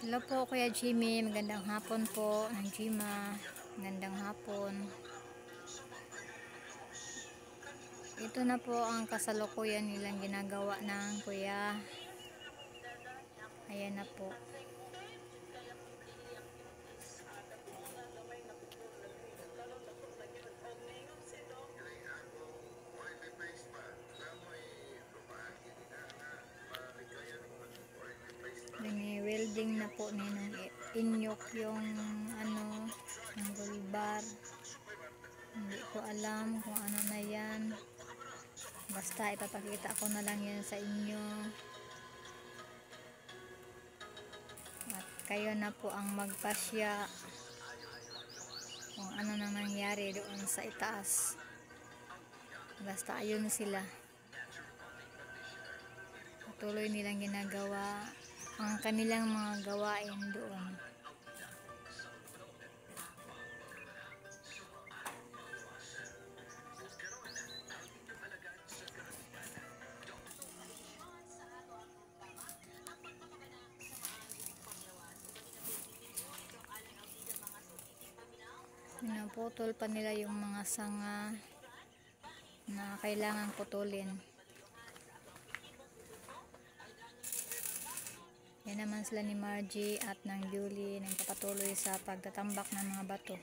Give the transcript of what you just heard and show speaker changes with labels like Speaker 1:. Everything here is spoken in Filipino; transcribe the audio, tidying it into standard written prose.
Speaker 1: Hello po Kuya Jimmy, magandang hapon po. Jima, magandang hapon. Ito na po ang kasalukuyan nilang ginagawa ng kuya. Ayan na po. Welding na po ninong inyok yung ang gulbar. Hindi ko alam kung ano na yan. Basta ipapakita ko na lang yan sa inyo. At kayo na po ang magpasya kung ano nang nangyari doon sa itaas. Basta ayun sila. Patuloy nilang ginagawa ang kanilang mga gawain doon. Pinaputol pa nila yung mga sanga na kailangan putulin. Yan naman sila ni Margie at ng Julie nagpapatuloy sa pagtatambak ng mga bato.